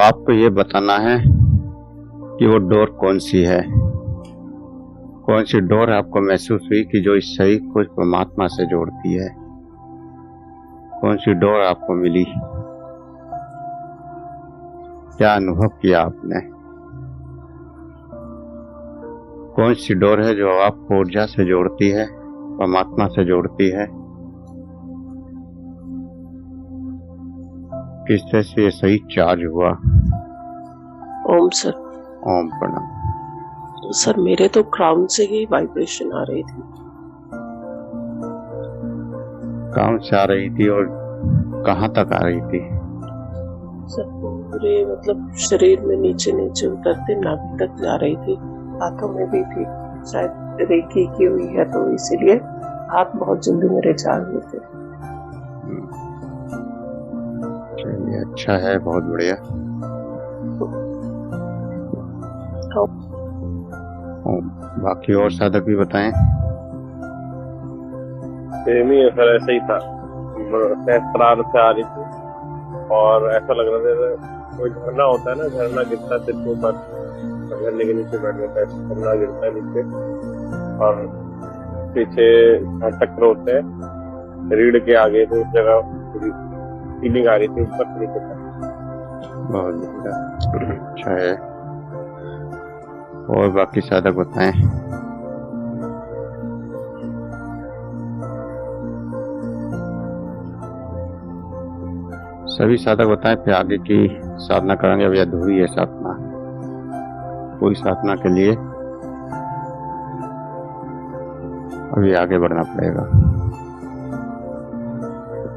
आपको ये बताना है कि वो डोर कौन सी है, कौन सी डोर आपको महसूस हुई कि जो इस शरीर को परमात्मा से जोड़ती है। कौन सी डोर आपको मिली, क्या अनुभव किया आपने? कौन सी डोर है जो आपको ऊर्जा से जोड़ती है, परमात्मा से जोड़ती है? किस तरह से ये सही चार्ज हुआ? ओम सर। ओम प्रणाम। सर मेरे तो क्राउन से ही वाइब्रेशन आ रही थी। कहाँ से आ रही थी और कहाँ तक आ रही थी? सर पूरे मतलब शरीर में नीचे नीचे उतरते नाभि तक जा रही थी, हाथों में भी थी, शायद रेकी की हुई है तो इसीलिए हाथ बहुत जल्दी मेरे चार्ज होते। चलिए अच्छा है, बहुत बढ़िया। बाकी और साधक भी बताएं। सेम ही है सर, ऐसा ही था, प्राण से आ रही थी और ऐसा लग रहा था कोई झरना होता है ना, झरना गिरता है सिर के ऊपर, झरने के नीचे बैठ जाता है, झरना गिरता है नीचे और पीछे चक्र होते हैं रीढ़ के आगे, तो उस जगह फीलिंग आ रही थी ऊपर से नीचे तक। बहुत बढ़िया, अच्छा है। और बाकी साधक बताएं। सभी साधक बताएं, फिर आगे की साधना करेंगे। अभी अधूरी है साधना, पूरी साधना के लिए अभी आगे बढ़ना पड़ेगा।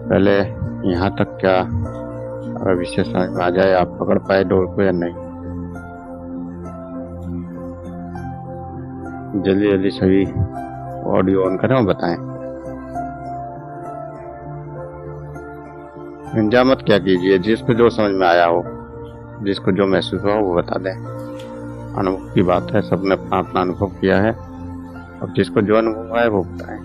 पहले यहाँ तक क्या अगर विशेष समझ में आ जाए, आप पकड़ पाए डोर को या नहीं? जल्दी जल्दी सभी ऑडियो ऑन करें और बताएं। हिंजा मत क्या कीजिए, जिसको जो समझ में आया हो, जिसको जो महसूस हुआ वो बता दें। अनुभव की बात है, सबने अपना अपना अनुभव किया है, अब जिसको जो अनुभव है वो बताएं।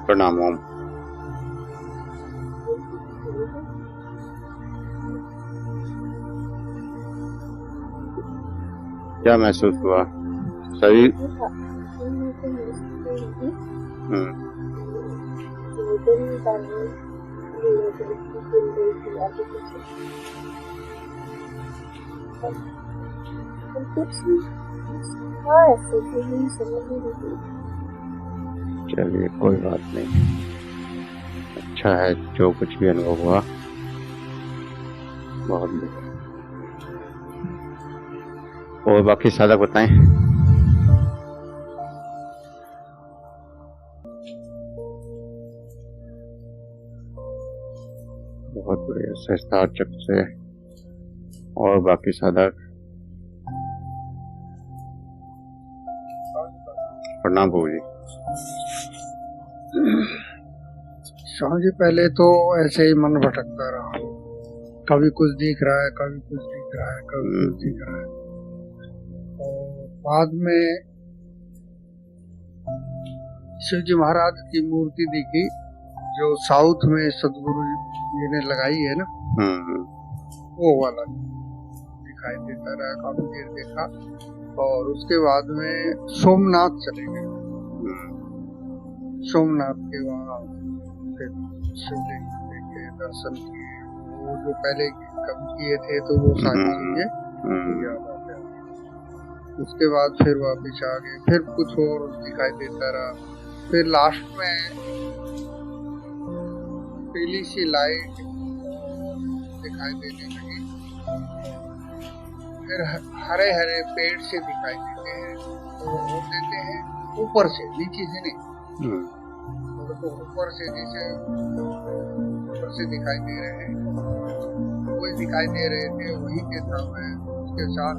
प्रणाम। ओम। क्या महसूस हुआ? सही। चलिए कोई बात नहीं, अच्छा है जो कुछ भी अनुभव हुआ, बहुत बढ़िया। और बाकी साधक बताएं। बहुत बढ़िया, सहस्त्रार चक्र से। और बाकी साधक। प्रणाम प्रभु जी। स्वामी जी, पहले तो ऐसे ही मन भटकता रहा, कभी कुछ दिख रहा है, कभी कुछ दिख रहा है, कभी कुछ दिख रहा है। और बाद में शिव जी महाराज की मूर्ति दिखी, जो साउथ में सदगुरु जी ने लगाई है ना, वो वाला दिखाई देता रहा, काफी देर देखा। और उसके बाद में सोमनाथ चले गए। सोमनाथ के वहाँ शिवलिंग देखे, दर्शन किए, वो जो पहले कभी किए थे तो वो सारी चीजें याद आ गई। उसके बाद फिर वापिस आ गए, फिर कुछ और दिखाई देता रहा। फिर लास्ट में पीली सी लाइट दिखाई देने लगी, फिर हरे हरे पेड़ से दिखाई देते हैं, वो देते हैं ऊपर से, नीचे से नहीं, तो ऊपर से, जैसे ऊपर से दिखाई दे रहे हैं, वही दिखाई दे रहे थे, वही के था मैं। उसके साथ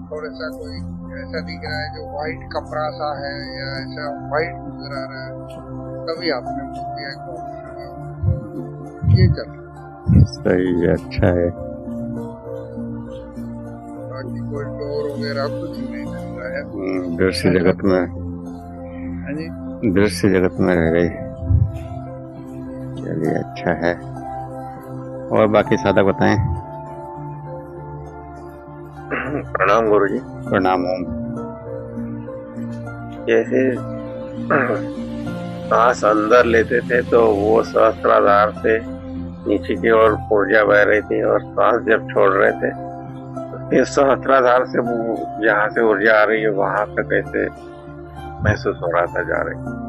थोड़ा सा कोई ऐसा दिख रहा है जो व्हाइट कपड़ा सा है, या ऐसा व्हाइट नजर आ रहा है, तभी आपने किया ये चल। सही है, अच्छा है। बाकी कोई डोर वगैरह कुछ नहीं लग रहा है। दृश्य जगत में, दृश्य जगत में रह गई। चलिए अच्छा है। और बाकी साधक बताएं। प्रणाम गुरु जी। प्रणाम ओम। जैसे सांस अंदर लेते थे तो वो सहस्त्राधार से नीचे की ओर ऊर्जा बह रही थी, और सांस जब छोड़ रहे थे तो फिर सहस्त्राधार से वो जहाँ से ऊर्जा आ रही है वहां तक कैसे महसूस हो रहा था जा रही।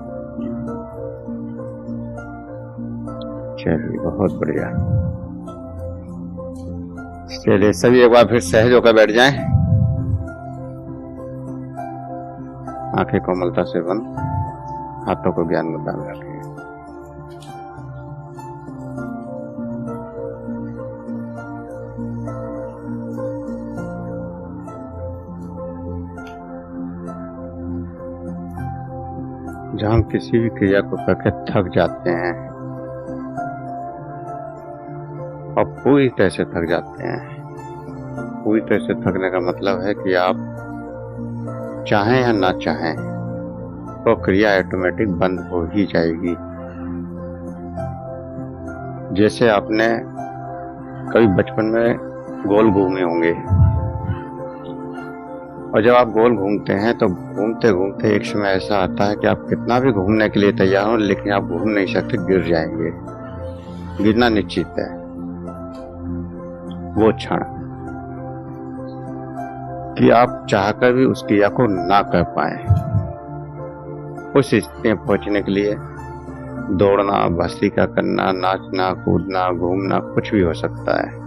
चलिए बहुत बढ़िया। चलिए सभी एक बार फिर सहज होकर बैठ जाएं। आंखें कोमलता से बंद, हाथों को ज्ञान मुद्रा में रखें। जहाँ हम किसी भी क्रिया को करके थक जाते हैं और पूरी तरह से थक जाते हैं। पूरी तरह से थकने का मतलब है कि आप चाहें या ना चाहें तो क्रिया ऑटोमेटिक बंद हो ही जाएगी। जैसे आपने कभी बचपन में गोल घूमे होंगे, और जब आप गोल घूमते हैं तो घूमते घूमते एक समय ऐसा आता है कि आप कितना भी घूमने के लिए तैयार हो लेकिन आप घूम नहीं सकते, गिर जाएंगे। गिरना निश्चित है। वो क्षण कि आप चाहकर भी उस क्रिया को ना कर पाए, उस स्थिति में पहुंचने के लिए दौड़ना, भस्त्रिका करना, नाचना, कूदना, घूमना कुछ भी हो सकता है।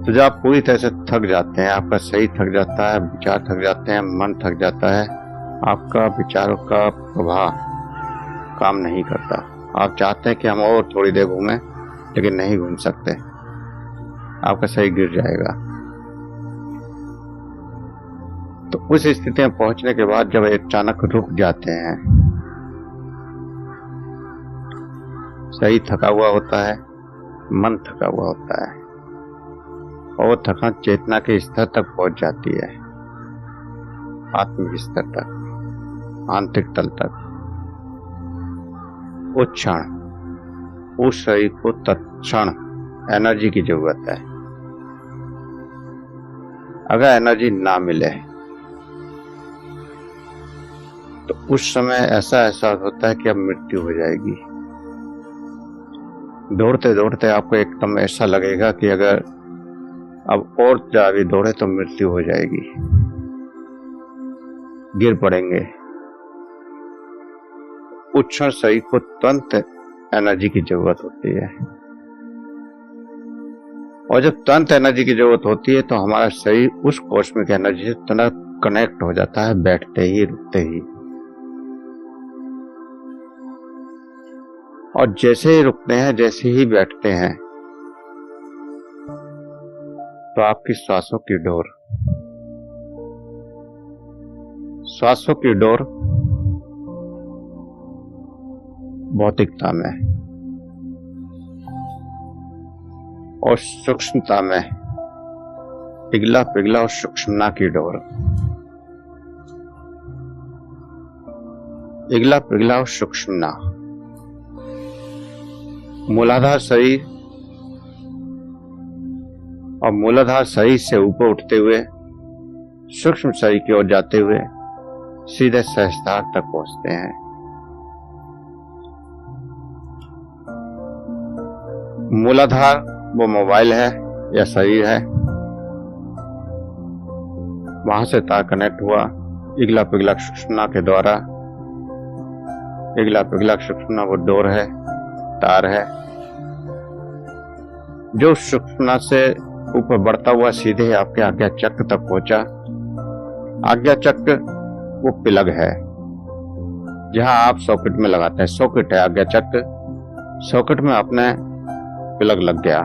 तो जब आप पूरी तरह से थक जाते हैं, आपका शरीर थक जाता है, विचार थक जाते हैं, मन थक जाता है, आपका विचारों का प्रभाव काम नहीं करता। आप चाहते हैं कि हम और थोड़ी देर घूमें लेकिन नहीं घूम सकते, आपका शरीर गिर जाएगा। तो उस स्थिति में पहुंचने के बाद जब अचानक रुक जाते हैं, शरीर थका हुआ होता है, मन थका हुआ होता है, और थकान चेतना के स्तर तक पहुंच जाती है, आत्मिक स्तर तक, आंतरिक तल तक। उस क्षण उस शरीर को तत्क्षण एनर्जी की जरूरत है। अगर एनर्जी ना मिले तो उस समय ऐसा एहसास होता है कि अब मृत्यु हो जाएगी। दौड़ते दौड़ते आपको एकदम ऐसा लगेगा कि अगर अब और ज्यादा दौड़े तो मृत्यु हो जाएगी, गिर पड़ेंगे। उस क्षण शरीर को तुरंत एनर्जी की जरूरत होती है, और जब तुरंत एनर्जी की जरूरत होती है तो हमारा शरीर उस कॉस्मिक एनर्जी से तुरंत कनेक्ट हो जाता है, बैठते ही रुकते ही। और जैसे ही रुकते हैं, जैसे ही बैठते हैं, तो आपकी श्वासों की डोर भौतिकता में और सूक्ष्मता में पिघला पिघला और सूक्ष्मता की डोर, पिघला पिघला और सूक्ष्मता, मूलाधार शरीर और मूलाधार शरीर से ऊपर उठते हुए सूक्ष्म शरीर की ओर जाते हुए सीधे सहस्त्रार तक पहुंचते हैं। मूलाधार वो मोबाइल है या शरीर है, वहां से तार कनेक्ट हुआ पिघला पिघला सूक्ष्मता के द्वारा। पिघला पिघला सूक्ष्मता वो डोर है, तार है, जो सूक्ष्मता से ऊपर बढ़ता हुआ सीधे आपके आज्ञा चक्र तक पहुंचा। आज्ञा चक्र वो प्लग है जहां आप सॉकेट में लगाते हैं। सॉकेट है आज्ञा चक्र, सॉकेट में अपने प्लग लग गया,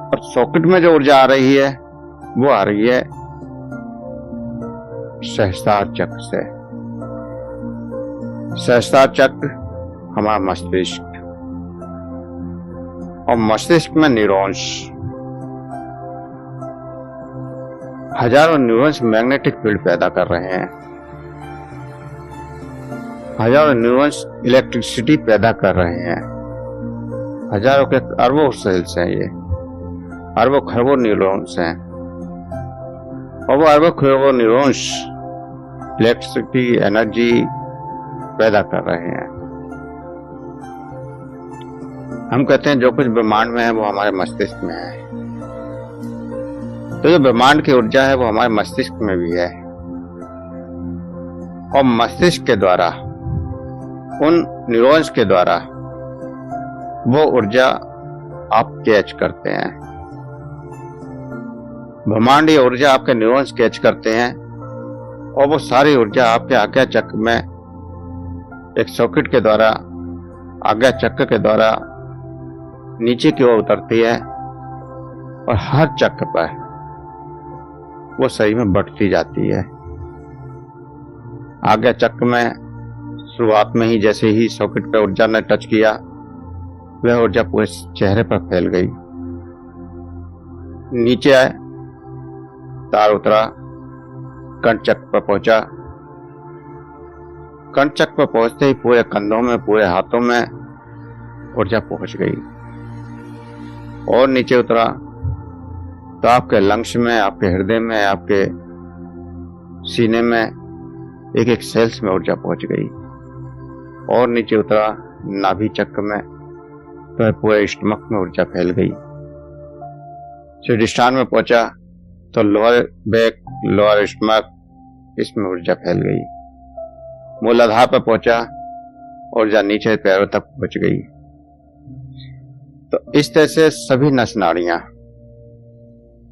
और सॉकेट में जो ऊर्जा आ रही है वो आ रही है सहस्त्रार चक्र से। सहस्त्रार चक्र हमारा मस्तिष्क, और मस्तिष्क में न्यूरॉन्स, हजारों न्यूरॉन्स मैग्नेटिक फील्ड पैदा कर रहे हैं। हजारों न्यूरॉन्स इलेक्ट्रिसिटी पैदा कर रहे हैं। हजारों के अरबों सेल्स हैं, ये अरबों खरबों न्यूरॉन्स हैं, और वो अरबों खरबों न्यूरॉन्स इलेक्ट्रिसिटी एनर्जी पैदा कर रहे हैं। हम कहते हैं जो कुछ ब्रह्मांड में है वो हमारे मस्तिष्क में है, तो जो ब्रह्मांड की ऊर्जा है वो हमारे मस्तिष्क में भी है, और मस्तिष्क के द्वारा, उन न्यूरॉन्स के द्वारा वो ऊर्जा आप कैच करते हैं। ब्रह्मांडीय ऊर्जा आपके न्यूरॉन्स कैच करते हैं, और वो सारी ऊर्जा आपके आज्ञा चक्र में एक सॉकेट के द्वारा, आज्ञा चक्र के द्वारा नीचे की ओर उतरती है, और हर चक्र पर वो सही में बढ़ती जाती है। आज्ञा चक्र में शुरुआत में ही जैसे ही सॉकेट पर ऊर्जा ने टच किया, वह ऊर्जा पूरे चेहरे पर फैल गई। नीचे आए, तार उतरा, कंठ चक्र पर पहुंचा। कंठ चक्र पर पहुंचते ही पूरे कंधों में, पूरे हाथों में ऊर्जा पहुंच गई, और नीचे उतरा तो आपके लंग्स में, आपके हृदय में, आपके सीने में, एक एक सेल्स में ऊर्जा पहुंच गई। और नीचे उतरा नाभि चक्र में, तो पूरे स्टमक में ऊर्जा फैल गई। स्वादिष्ठान में पहुंचा तो लोअर बैक, लोअर स्टमक, इसमें ऊर्जा फैल गई। मूलाधार पर पहुंचा, ऊर्जा नीचे पैरों तक पहुंच गई। तो इस तरह से सभी नस नाड़ियां,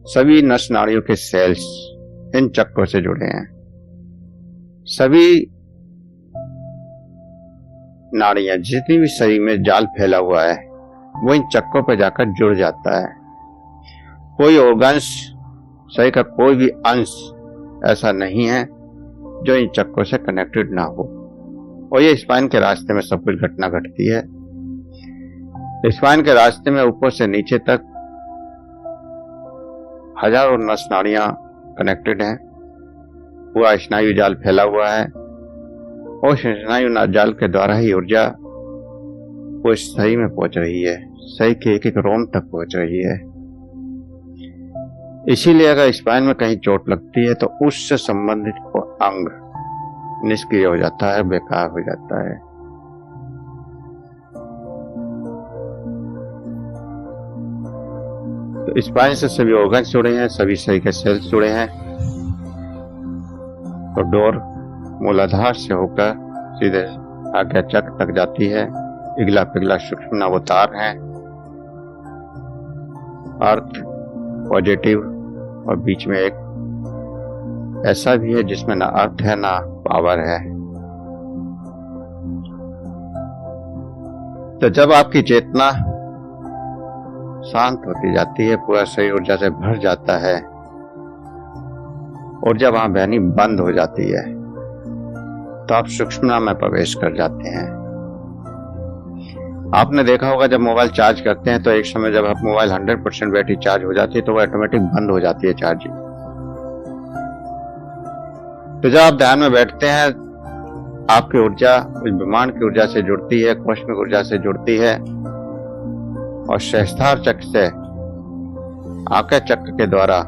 सभी नस नाड़ियों के सेल्स इन चक्रों से जुड़े हैं। सभी नाड़ियां, जितनी भी शरीर में जाल फैला हुआ है, वो इन चक्रों पर जाकर जुड़ जाता है। कोई ऑर्गन्स, शरीर का कोई भी अंश ऐसा नहीं है जो इन चक्रों से कनेक्टेड ना हो, और ये स्पाइन के रास्ते में सब कुछ घटना घटती है। स्पाइन के रास्ते में ऊपर से नीचे तक हजारों नस नाड़ियां कनेक्टेड हैं। पूरा स्नायु जाल फैला हुआ है, और स्नायु जाल के द्वारा ही ऊर्जा वो सही में पहुंच रही है, सही के एक एक रोम तक पहुंच रही है। इसीलिए अगर स्पाइन में कहीं चोट लगती है तो उससे संबंधित अंग निष्क्रिय हो जाता है, बेकार हो जाता है। तो स्पाइन से सभी ऑर्गन जुड़े हैं, सभी शरीर के सेल्स जुड़े हैं। तो डोर मूलाधार से होकर सीधे आज्ञा चक्र तक जाती है। इगला पिघला सूक्ष्म नवतार हैं, अर्थ पॉजिटिव, और बीच में एक ऐसा भी है जिसमें ना अर्थ है ना पावर है। तो जब आपकी चेतना शांत होती जाती है, पूरा शरीर ऊर्जा से भर जाता है, ऊर्जा वहां बहनी बंद हो जाती है, तो आप सूक्ष्मता में प्रवेश कर जाते हैं। आपने देखा होगा जब मोबाइल चार्ज करते हैं तो एक समय जब आप मोबाइल 100% बैटरी चार्ज हो जाती है तो वो ऑटोमेटिक बंद हो जाती है चार्जिंग। तो जब आप ध्यान में बैठते हैं, आपकी ऊर्जा उस ब्रह्मांड की ऊर्जा से जुड़ती है, कॉस्मिक ऊर्जा से जुड़ती है, और सहस्त्रार चक्र से आज्ञा चक्र के द्वारा,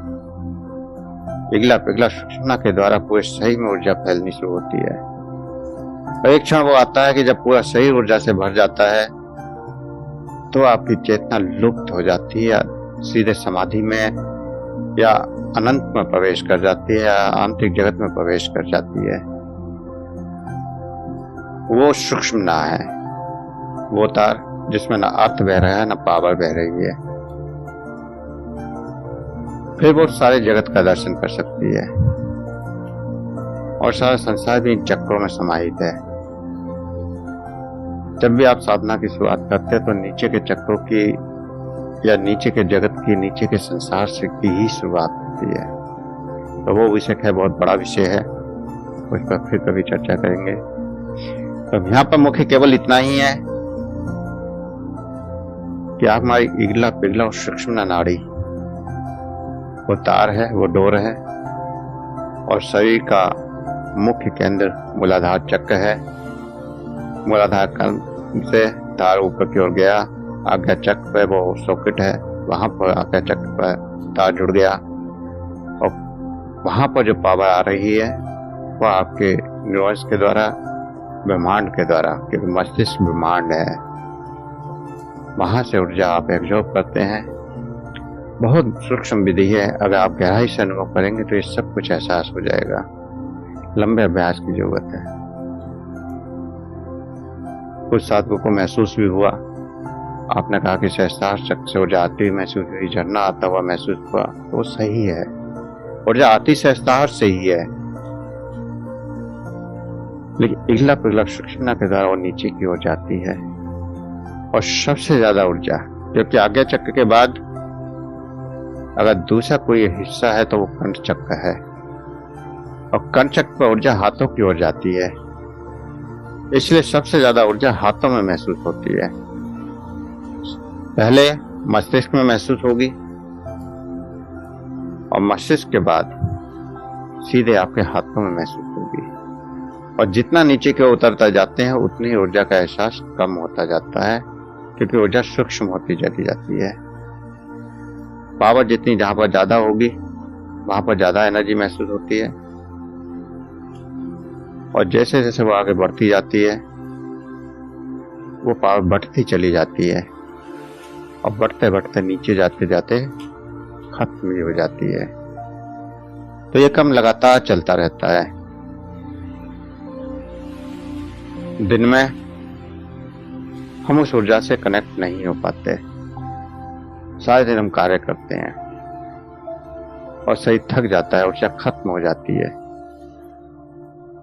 पिघला पिघला सूक्ष्मता के द्वारा पूरे शरीर में ऊर्जा फैलनी शुरू होती है। और एक क्षण वो आता है कि जब पूरा शरीर ऊर्जा से भर जाता है तो आपकी चेतना लुप्त हो जाती है, सीधे समाधि में या अनंत में प्रवेश कर जाती है, या आंतरिक जगत में प्रवेश कर जाती है। वो सूक्ष्म ना है, वो तार जिसमें ना अर्थ बह रहा है ना पावर बह रही है। फिर वो सारे जगत का दर्शन कर सकती है, और सारा संसार भी इन चक्रों में समाहित है। जब भी आप साधना की शुरुआत करते हैं तो नीचे के चक्रों की या नीचे के जगत की, नीचे के संसार से की ही शुरुआत होती है। तो वो विषय है, बहुत बड़ा विषय है, उस पर फिर कभी चर्चा करेंगे। तो यहाँ पर मुख्य केवल इतना ही है कि आप हमारी इगला पिघला और सूक्ष्म नाड़ी, वो तार है, वो डोर है, और शरीर का मुख्य केंद्र मूलाधार चक्र है, मूलाधार कर्म से तार ऊपर की ओर गया, आज्ञा चक्र पे वो सॉकेट है, वहां पर आज्ञा चक्र पर तार जुड़ गया और वहां पर जो पावर आ रही है वह आपके न्यूरॉन्स के द्वारा, ब्रह्मांड के द्वारा, क्योंकि मस्तिष्क ब्रह्मांड है, वहां से ऊर्जा आप एब्जॉर्ब करते हैं। बहुत सूक्ष्म विधि है, अगर आप गहराई से अनुभव करेंगे तो ये सब कुछ एहसास हो जाएगा। लंबे अभ्यास की जरूरत है। कुछ साधकों को महसूस भी हुआ, आपने कहा कि सहस्त्रार चक्र से ऊर्जा आती हुई महसूस हुई, झरना आता हुआ महसूस हुआ, तो सही है, ऊर्जा आती सहस्त्रार से ही है, लेकिन पिघला पिघला सूक्ष्मता के द्वारा वो नीचे की ओर जाती है। और सबसे ज्यादा ऊर्जा, क्योंकि आज्ञा चक्र के बाद अगर दूसरा कोई हिस्सा है तो वो कंठ चक्र है, और कंठ चक्र पर ऊर्जा हाथों की ओर जाती है, इसलिए सबसे ज्यादा ऊर्जा हाथों में महसूस होती है। पहले मस्तिष्क में महसूस होगी और मस्तिष्क के बाद सीधे आपके हाथों में महसूस होगी, और जितना नीचे की ओर उतरता जाते हैं उतनी ही ऊर्जा का एहसास कम होता जाता है, क्योंकि ऊर्जा सूक्ष्म होती चली जाती है। पावर जितनी जहां पर ज्यादा होगी वहां पर ज्यादा एनर्जी महसूस होती है, और जैसे जैसे वो आगे बढ़ती जाती है वो पावर बढ़ती चली जाती है, और बढ़ते बढ़ते नीचे जाते जाते खत्म भी हो जाती है। तो ये क्रम लगातार चलता रहता है। दिन में हम उस ऊर्जा से कनेक्ट नहीं हो पाते, सारे दिन हम कार्य करते हैं और शरीर थक जाता है, ऊर्जा खत्म हो जाती है,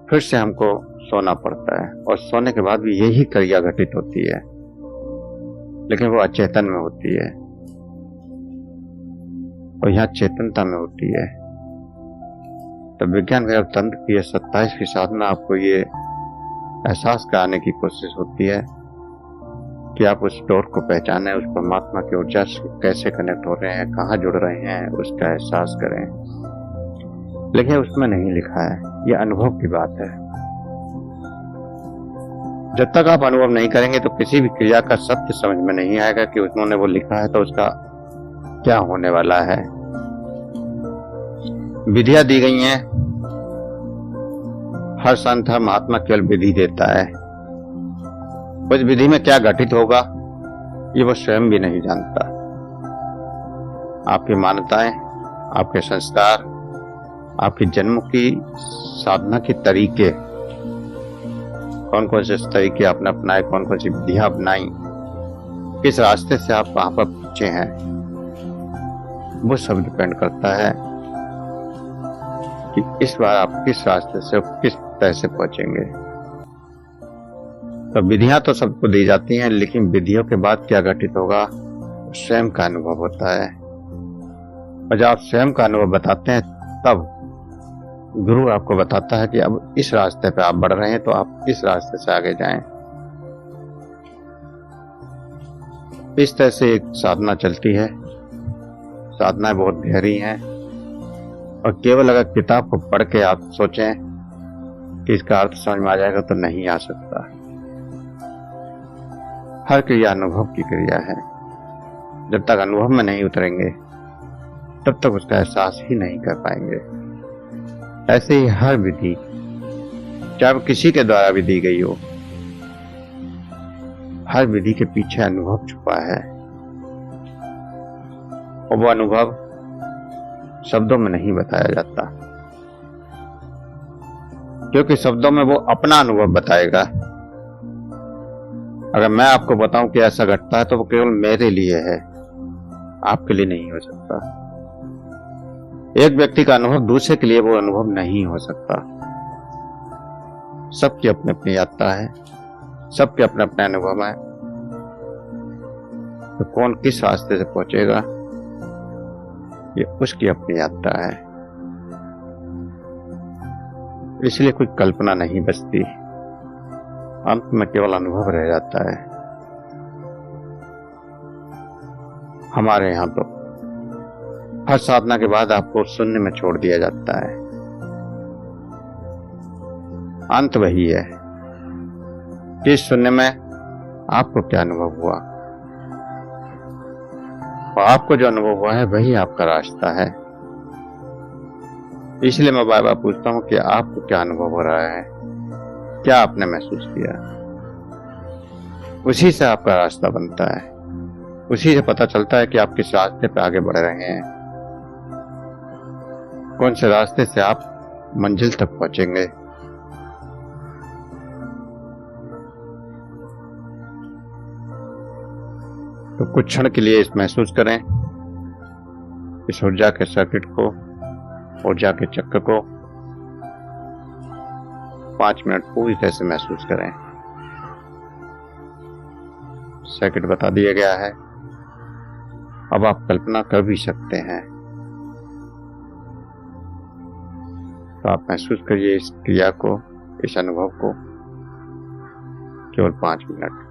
फिर से हमको सोना पड़ता है, और सोने के बाद भी यही क्रिया घटित होती है, लेकिन वो अचेतन में होती है और यहाँ चेतनता में होती है। तो विज्ञान वैज्ञानिक तंत्र की 27वीं साधना आपको ये एहसास कराने की कोशिश होती है कि आप उस डोर को पहचानें, उस परमात्मा की ऊर्जा से कैसे कनेक्ट हो रहे हैं, कहाँ जुड़ रहे हैं, उसका एहसास करें। लेकिन उसमें नहीं लिखा है, यह अनुभव की बात है। जब तक आप अनुभव नहीं करेंगे तो किसी भी क्रिया का सत्य समझ में नहीं आएगा कि उन्होंने वो लिखा है तो उसका क्या होने वाला है। विधियां दी गई हैं, हर संत हर महात्मा केवल विधि देता है, उस विधि में क्या घटित होगा ये वो स्वयं भी नहीं जानता। आपकी मान्यताएं, आपके संस्कार, आपकी जन्म की साधना के तरीके, कौन कौन से तरीके आपने अपनाए, कौन कौन सी विधियां अपनाई, किस रास्ते से आप वहां पर पहुंचे हैं, वो सब डिपेंड करता है कि इस बार आप किस रास्ते से किस तरह से पहुंचेंगे। तो विधियां तो सबको दी जाती हैं, लेकिन विधियों के बाद क्या घटित होगा स्वयं का अनुभव होता है। और जब आप स्वयं का अनुभव बताते हैं तब गुरु आपको बताता है कि अब इस रास्ते पे आप बढ़ रहे हैं तो आप इस रास्ते से आगे जाएं। इस तरह से एक साधना चलती है। साधनाएं बहुत गहरी हैं और केवल अगर किताब को पढ़ के आप सोचें कि इसका अर्थ समझ में आ जाएगा तो नहीं आ सकता। हर क्रिया अनुभव की क्रिया है। जब तक अनुभव में नहीं उतरेंगे तब तक उसका एहसास ही नहीं कर पाएंगे। ऐसे ही हर विधि, चाहे वो किसी के द्वारा भी दी गई हो, हर विधि के पीछे अनुभव छुपा है और वो अनुभव शब्दों में नहीं बताया जाता, क्योंकि शब्दों में वो अपना अनुभव बताएगा। अगर मैं आपको बताऊं कि ऐसा घटता है तो वो केवल मेरे लिए है, आपके लिए नहीं हो सकता। एक व्यक्ति का अनुभव दूसरे के लिए वो अनुभव नहीं हो सकता। सबकी अपनी अपनी यात्रा है, सबके अपने अपने अनुभव है। तो कौन किस रास्ते से पहुंचेगा ये उसकी अपनी यात्रा है। इसलिए कोई कल्पना नहीं बचती, अंत में केवल अनुभव रह जाता है। हमारे यहां तो हर साधना के बाद आपको शून्य में छोड़ दिया जाता है। अंत वही है, कि सुनने में आपको क्या अनुभव हुआ, और आपको जो अनुभव हुआ है वही आपका रास्ता है। इसलिए मैं बार बार पूछता हूँ कि आपको क्या अनुभव हो रहा है, क्या आपने महसूस किया। उसी से आपका रास्ता बनता है, उसी से पता चलता है कि आप किस रास्ते पे आगे बढ़ रहे हैं, कौन से रास्ते से आप मंजिल तक पहुंचेंगे। तो कुछ क्षण के लिए इस महसूस करें, इस ऊर्जा के सर्किट को, ऊर्जा के चक्र को 5 मिनट पूरी तरह से महसूस करें। सर्किट बता दिया गया है, अब आप कल्पना कर भी सकते हैं। तो आप महसूस करिए इस क्रिया को, इस अनुभव को, केवल 5 मिनट।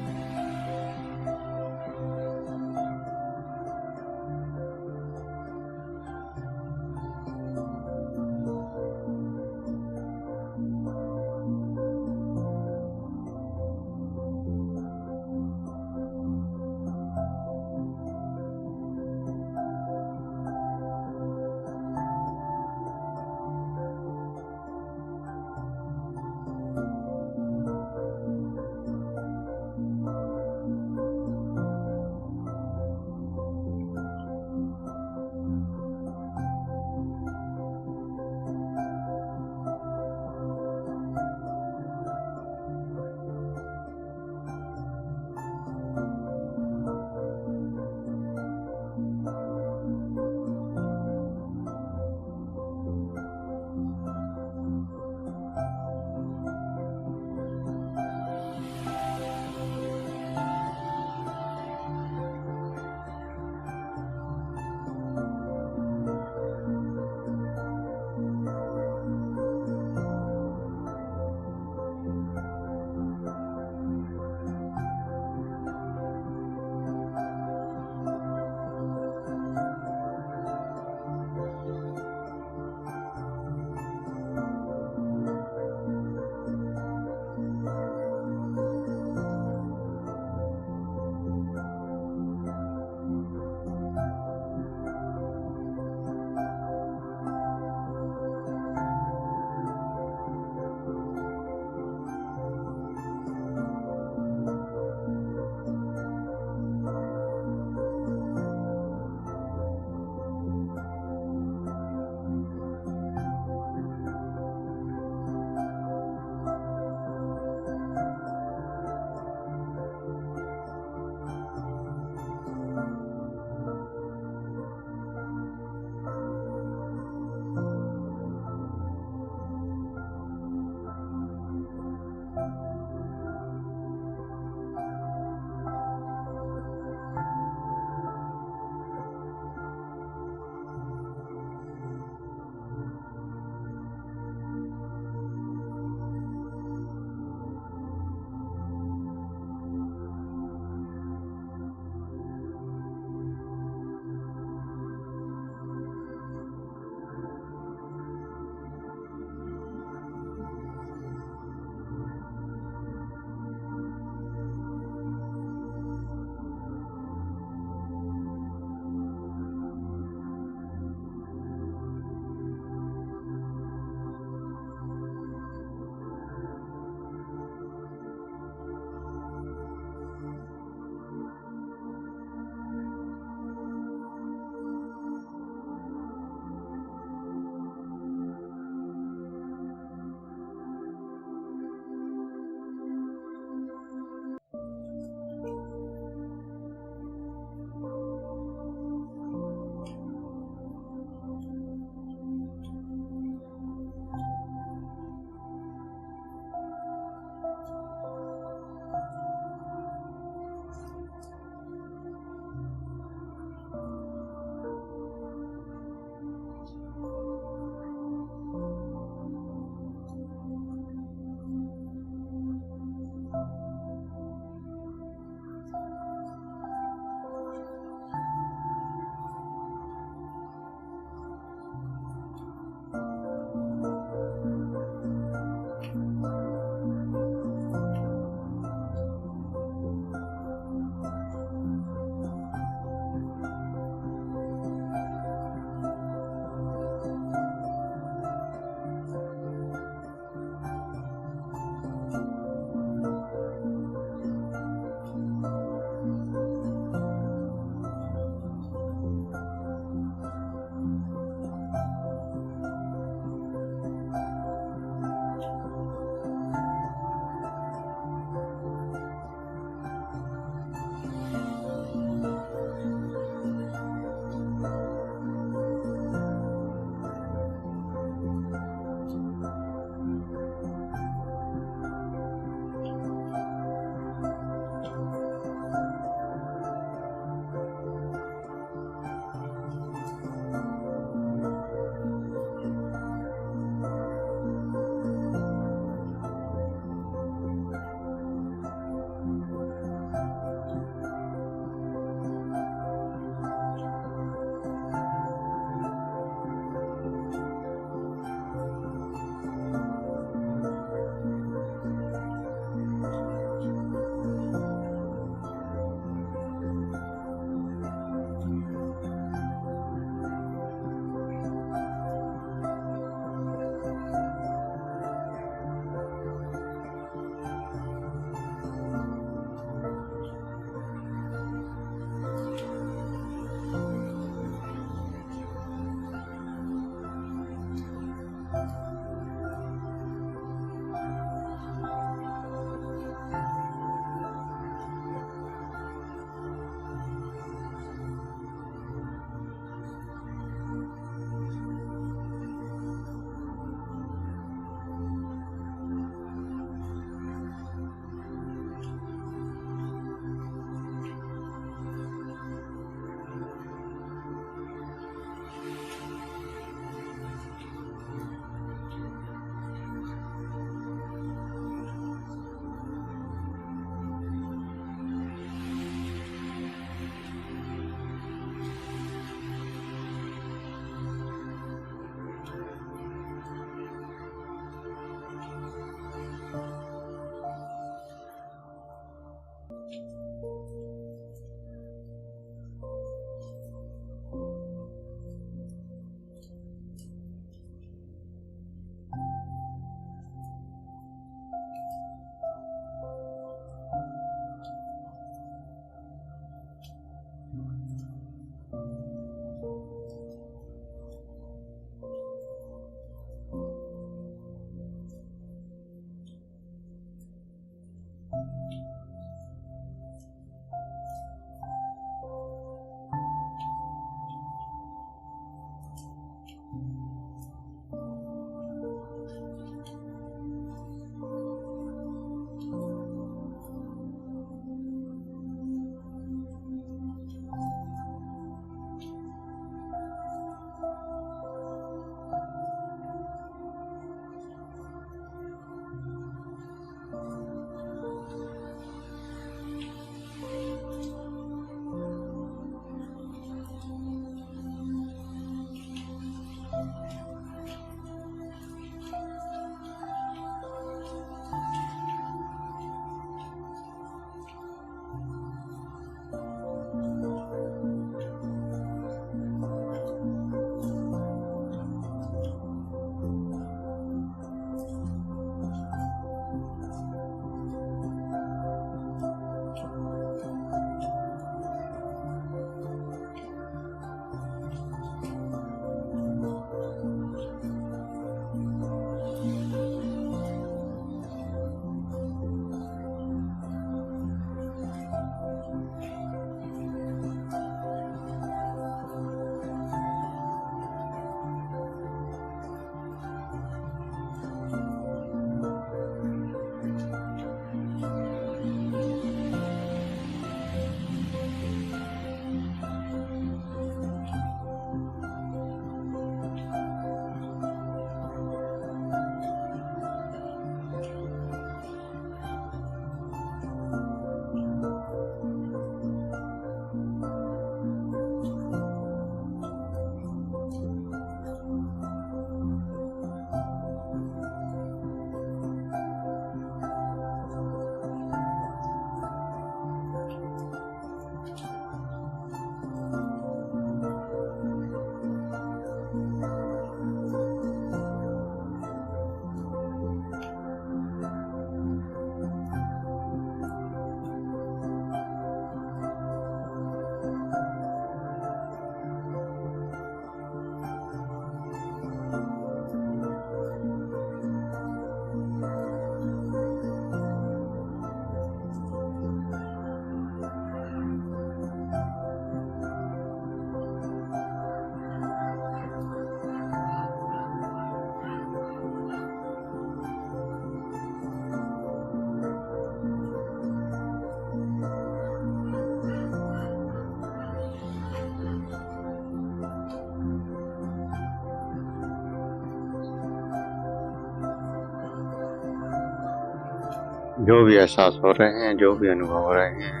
जो भी एहसास हो रहे हैं, जो भी अनुभव हो रहे हैं,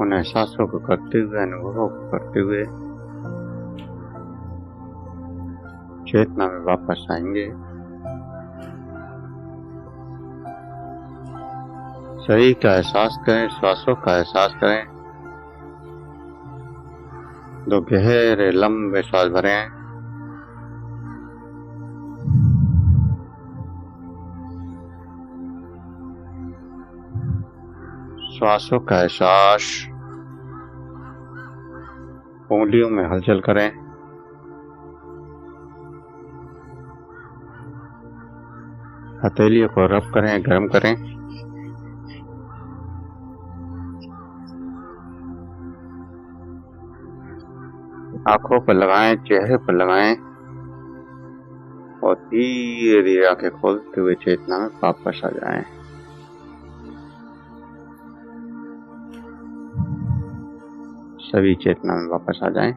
उन एहसासों को करते हुए, अनुभवों को करते हुए चेतना में वापस आएंगे। शरीर का एहसास करें, श्वासों का एहसास करें। 2 गहरे लंबे श्वास भरें। श्वासों का एहसास, उंगलियों में हलचल करें। हथेलियों को रब करें, गर्म करें। आंखों पर लगाएं, चेहरे पर लगाएं और धीरे धीरे आंखें खोलते हुए चेतना में वापस आ जाएं। सभी चेतना में वापस आ जाएं।